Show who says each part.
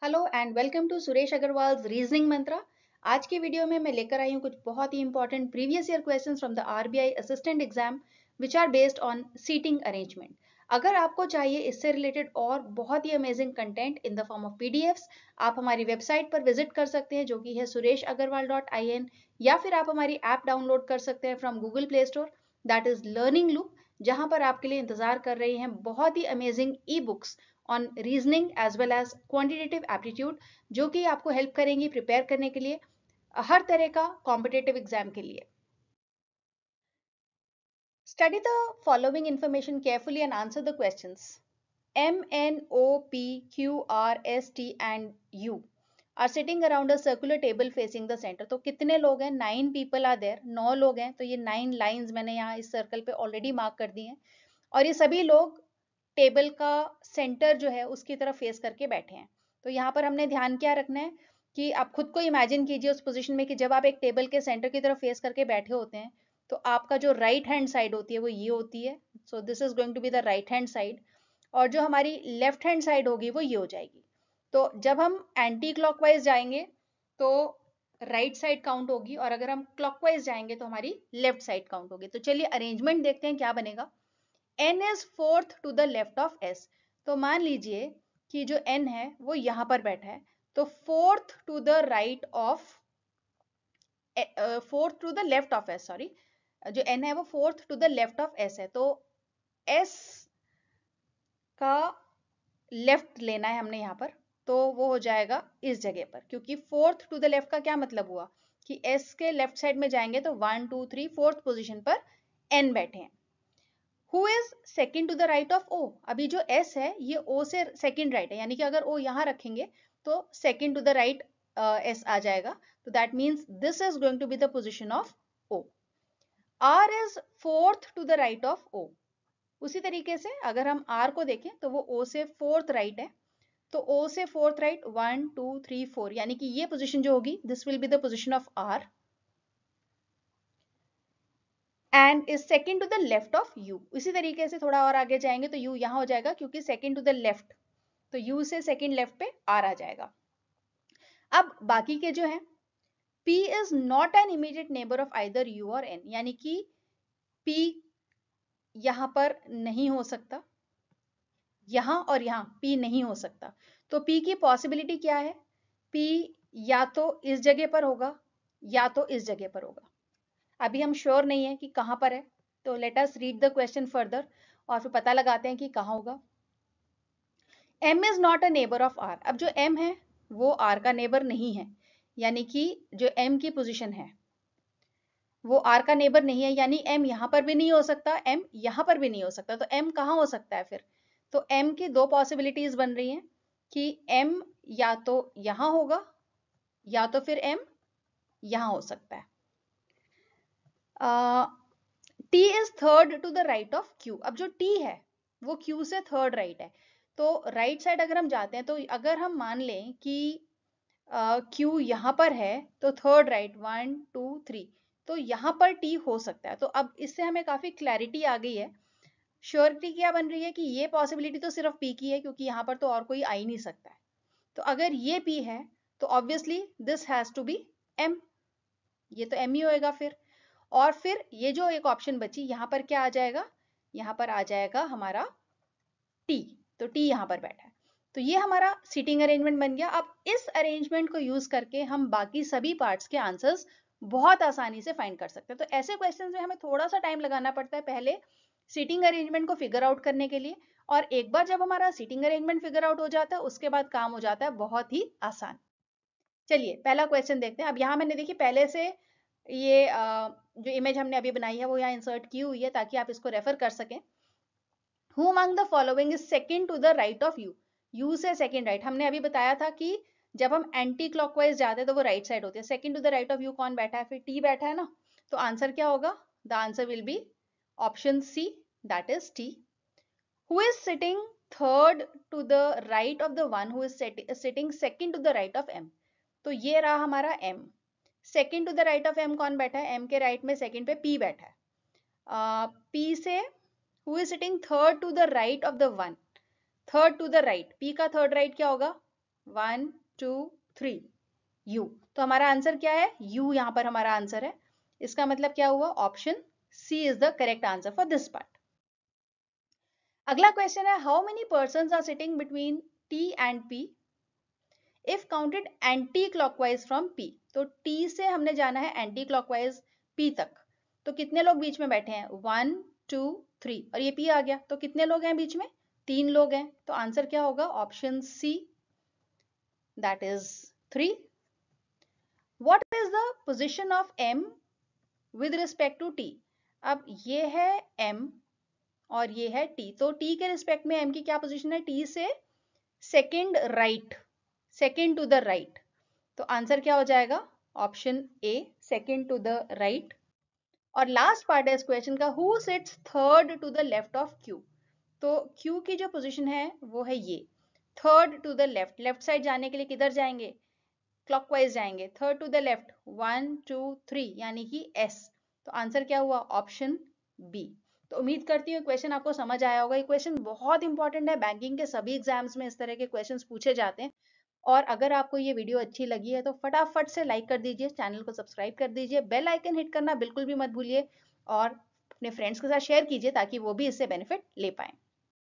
Speaker 1: Hello and welcome to Suresh Agarwal reasoning Mantra. आज की video में मैं लेकर आई हूँ कुछ बहुत ही important previous year questions from the RBI assistant exam which are based on seating arrangement. अगर आपको चाहिए इससे रिलेटेड और बहुत ही amazing content in the form of PDFs, आप हमारी वेबसाइट पर विजिट कर सकते हैं जो कि है sureshagarwal.in, या फिर आप हमारी ऐप डाउनलोड कर सकते हैं from Google Play Store, that is Learning Loop, जहां पर आपके लिए इंतजार कर रही हैं बहुत ही amazing e books on reasoning as well as quantitative aptitude, जो कि आपको हेल्प करेंगी प्रिपेयर करने के लिए हर तरह का कॉम्पिटेटिव एग्जाम के लिए। Study the following information carefully and answer the questions. M, N, O, P, Q, R, S, T and U are sitting around a circular table facing the center। तो कितने लोग हैं? 9 people are there, 9 लोग हैं। तो ये 9 lines मैंने यहाँ इस सर्कल पे ऑलरेडी मार्क कर दी हैं और ये सभी लोग टेबल का सेंटर जो है उसकी तरफ फेस करके बैठे हैं। तो यहाँ पर हमने ध्यान क्या रखना है कि आप खुद को इमेजिन कीजिए उस पोजीशन में कि जब आप एक टेबल के सेंटर की तरफ फेस करके बैठे होते हैं तो आपका जो राइट हैंड साइड होती है वो ये होती है। So this is going to be the right hand side, और जो हमारी लेफ्ट हैंड साइड होगी वो ये हो जाएगी। तो जब हम एंटी क्लॉकवाइज जाएंगे तो राइट साइड काउंट होगी, और अगर हम क्लॉकवाइज जाएंगे तो हमारी लेफ्ट साइड काउंट होगी। तो चलिए अरेंजमेंट देखते हैं क्या बनेगा। n is fourth to the left of s। तो मान लीजिए कि जो n है वो यहां पर बैठा है, तो fourth to the right of, fourth to the left of s, sorry, जो n है वो fourth to the left of s है। तो s का लेफ्ट लेना है हमने यहाँ पर, तो वो हो जाएगा इस जगह पर, क्योंकि फोर्थ टू द लेफ्ट का क्या मतलब हुआ कि s के लेफ्ट साइड में जाएंगे तो 1 2 3 फोर्थ पोजीशन पर n बैठे हैं। Who is second to the right of O? अभी जो S है ये O से सेकंड राइट है, यानी कि अगर O यहाँ रखेंगे तो second to the right S आ जाएगा। तो that means this is going to be the position of O। R is fourth to the right of O। उसी तरीके से अगर हम R को देखें तो वो O से फोर्थ राइट है, तो O से फोर्थ राइट 1 2 3 4, यानी कि ये पोजिशन जो होगी this will be the position of R and is second to the left of U. इसी तरीके से थोड़ा और आगे जाएंगे तो यू यहां हो जाएगा, क्योंकि सेकेंड टू द लेफ्ट, तो यू से सेकेंड लेफ्ट पे आर आ जाएगा। अब बाकी के जो है, P is not an immediate neighbour of either U और N, यानी कि P यहां पर नहीं हो सकता, यहां और यहां P नहीं हो सकता। तो P की पॉसिबिलिटी क्या है? P या तो इस जगह पर होगा या तो इस जगह पर होगा। अभी हम श्योर नहीं है कि कहां पर है, तो let us read the question further और फिर पता लगाते हैं कि कहां होगा। M is not a neighbour of R। अब जो M है वो R का नेबर नहीं है, यानी कि जो M की पोजीशन है वो R का नेबर नहीं है, यानी M यहां पर भी नहीं हो सकता, M यहां पर भी नहीं हो सकता। तो M कहां हो सकता है फिर? तो M की दो पॉसिबिलिटीज बन रही हैं कि M या तो यहां होगा या तो फिर M यहां हो सकता है। T is third to the right of Q। अब जो T है वो Q से थर्ड राइट है, तो राइट साइड अगर हम जाते हैं तो अगर हम मान लें कि Q यहाँ पर है तो थर्ड राइट 1 2 3, तो यहाँ पर T हो सकता है। तो अब इससे हमें काफी क्लैरिटी आ गई है। श्योरिटी क्या बन रही है कि ये पॉसिबिलिटी तो सिर्फ P की है, क्योंकि यहाँ पर तो और कोई आ ही नहीं सकता है। तो अगर ये P है तो obviously this has to be M, ये तो M ही होएगा फिर। और फिर ये जो एक ऑप्शन बची यहाँ पर क्या आ जाएगा? यहाँ पर आ जाएगा हमारा T। तो T यहाँ पर बैठा है, तो ये हमारा सीटिंग अरेंजमेंट बन गया। अब इस अरेंजमेंट को यूज करके हम बाकी सभी पार्ट्स के आंसर्स बहुत आसानी से फाइंड कर सकते हैं। तो ऐसे क्वेश्चन में हमें थोड़ा सा टाइम लगाना पड़ता है पहले सीटिंग अरेंजमेंट को फिगर आउट करने के लिए, और एक बार जब हमारा सीटिंग अरेंजमेंट फिगर आउट हो जाता है उसके बाद काम हो जाता है बहुत ही आसान। चलिए पहला क्वेश्चन देखते हैं। अब यहाँ मैंने देखिए पहले से ये जो इमेज हमने अभी बनाई है वो यहाँ इंसर्ट की हुई है ताकि आप इसको रेफर कर सकें। Who among the following is second to the right of U? U से second right। हमने अभी बताया था कि जब हम एंटी क्लॉकवाइज जाते हैं तो वो राइट साइड होती है। Second to the right of U कौन बैठा है? फिर T बैठा है ना, तो आंसर क्या होगा? The answer will be option C, that is T। Who is sitting third to the right of the one who is sitting second to the right of M? तो ये रहा हमारा M। Second to the right of M कौन बैठा है? M के right में second पे P बैठा है। P से who is sitting third to the right of the one, third to the right, P का थर्ड राइट क्या होगा? 1 2 3 U। तो हमारा आंसर क्या है? U यहाँ पर हमारा आंसर है। इसका मतलब क्या हुआ? Option C is the correct answer for this part. अगला क्वेश्चन है, how many persons are sitting between T and P if counted anticlockwise from P। तो T से हमने जाना है एंटी क्लॉकवाइज P तक। तो कितने लोग बीच में बैठे हैं? 1 2 3 और ये P आ गया, तो कितने लोग हैं बीच में? 3 लोग हैं। तो आंसर क्या होगा? Option C, that is 3। What is the position of M with respect to T? अब ये है M और ये है T, तो T के रिस्पेक्ट में M की क्या पोजीशन है? T से second right, second to the right. तो आंसर क्या हो जाएगा? Option A, second to the right. और लास्ट पार्ट है इस क्वेश्चन का, who sits third to the left of Q। तो Q की जो पोजीशन है वो है ये, third to the left. Left side जाने के लिए किधर जाएंगे? क्लॉकवाइज जाएंगे। थर्ड टू द लेफ्ट 1 2 3 यानी कि S। तो आंसर क्या हुआ? Option B. तो उम्मीद करती हूँ क्वेश्चन आपको समझ आया होगा। ये क्वेश्चन बहुत इंपॉर्टेंट है, बैंकिंग के सभी एग्जाम्स में इस तरह के क्वेश्चंस पूछे जाते हैं। और अगर आपको ये वीडियो अच्छी लगी है तो फटाफट से लाइक कर दीजिए, चैनल को सब्सक्राइब कर दीजिए, बेल आइकन हिट करना बिल्कुल भी मत भूलिए और अपने फ्रेंड्स के साथ शेयर कीजिए ताकि वो भी इससे बेनिफिट ले पाए।